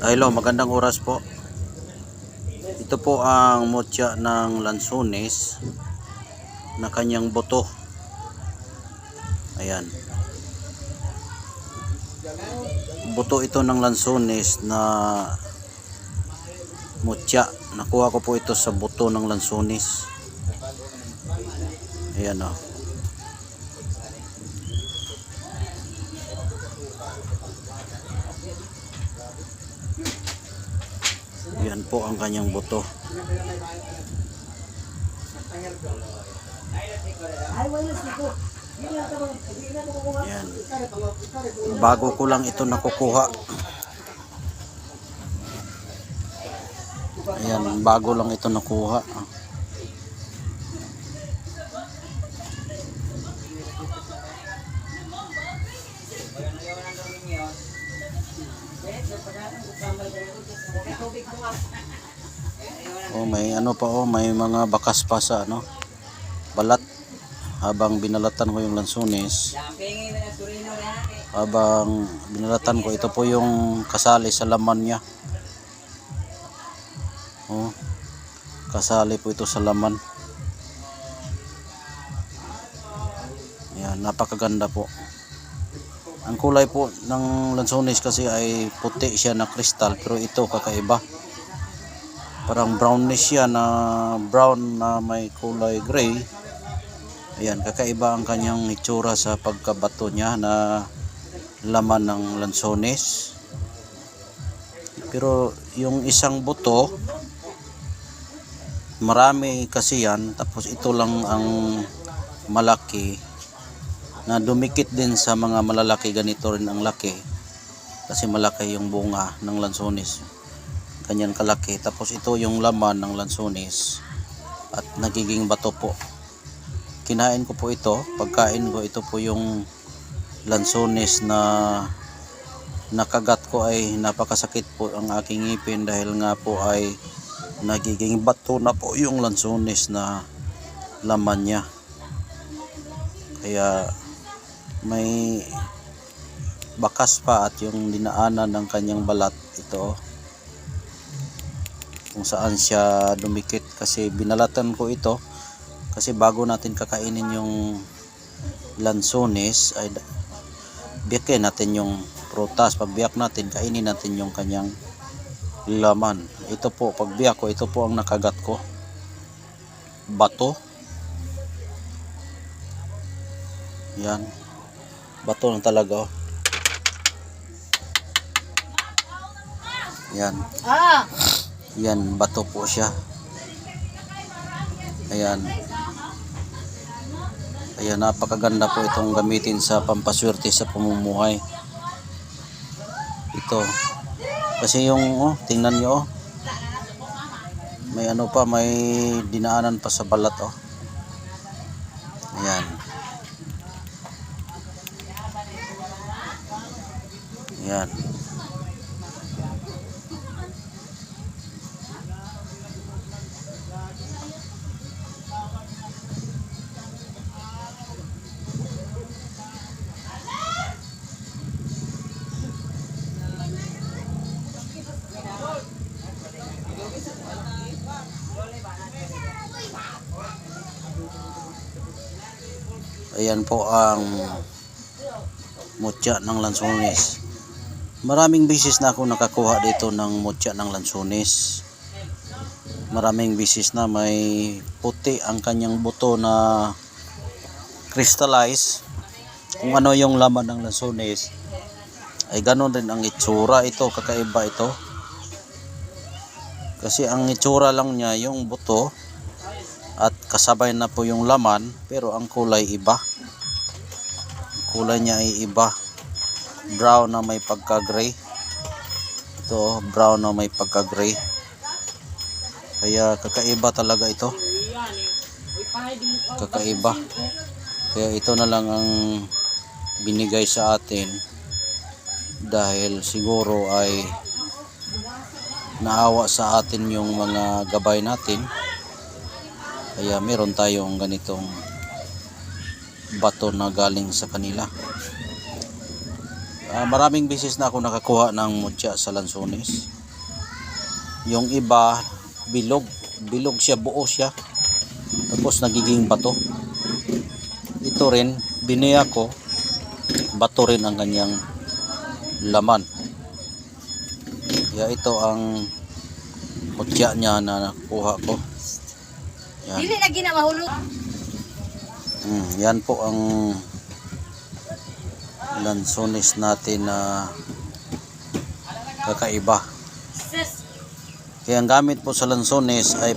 Hello, magandang oras po. Ito po ang mutya ng lansones na kanyang buto. Ayan. Buto ito ng lansones na mutya. Nakuha ko po ito sa buto ng lansones. Ayan o. Yan po ang kanyang buto. Yan. Bago ko lang ito nakukuha. Ayan, bago lang ito nakuha. Oh, may ano pa oh, may mga bakas pa sa ano, balat. Habang binalatan ko yung lansones, habang binalatan ko, ito po yung kasali sa laman niya. Oh, kasali po ito sa laman. Ayan, napakaganda po. Ang kulay po ng lansones kasi ay puti siya na kristal, pero ito kakaiba. Parang brownish siya na brown na may kulay gray. Ayan, kakaiba ang kanyang itsura sa pagkabato niya na laman ng lansones. Pero yung isang buto, marami kasi yan, tapos ito lang ang malaki na dumikit din sa mga malalaki. Ganito rin ang laki kasi malaki yung bunga ng lansones, ganyan kalaki. Tapos ito yung laman ng lansones at nagiging bato po. Kinain ko po ito, pagkain ko ito po yung lansones na nakagat ko, ay napakasakit po ang aking ngipin dahil nga po ay nagiging bato na po yung lansones na laman niya. Kaya may bakas pa at yung dinaanan ng kanyang balat ito kung saan siya dumikit, kasi binalatan ko ito. Kasi bago natin kakainin yung lansones ay biyakin natin yung prutas. Pag biyak natin, kainin natin yung kanyang laman. Ito po, pag biyak ko, ito po ang nakagat ko, bato. Yan, bato na talaga oh. Yan. Yan, bato po siya. Ayan. Ayan, napakaganda po itong gamitin sa pampaswerte sa pamumuhay. Ito. Kasi yung, oh, tingnan nyo, oh. May ano pa, may dinaanan pa sa balat, oh. Ayan. Ayan. Ayan po ang mutya ng lansones. Maraming beses na ako nakakuha dito ng mutya ng lansones. Maraming beses na may puti ang kanyang buto na crystallize. Kung ano yung laman ng lansones ay ganoon din ang itsura. Ito, kakaiba ito. Kasi ang itsura lang niya yung buto at kasabay na po yung laman, pero ang kulay iba. Kulay niya ay iba. Brown na may pagka-gray. Ito, brown na may pagka-gray. Kaya kakaiba talaga ito. Kakaiba. Kaya ito na lang ang binigay sa atin dahil siguro ay naawa sa atin yung mga gabay natin. Kaya meron tayong ganitong bato na galing sa kanila. Maraming beses na ako nakakuha ng mutya sa lansones. Yung iba bilog siya, buo siya, tapos nagiging bato. Ito rin biniya ko, bato rin ang kanyang laman. Kaya ito ang mutya niya na nakuha ko. Yan. Dili lagi na mahulog. Yan po ang lansones natin na kakaiba. Kaya ang gamit po sa lansones ay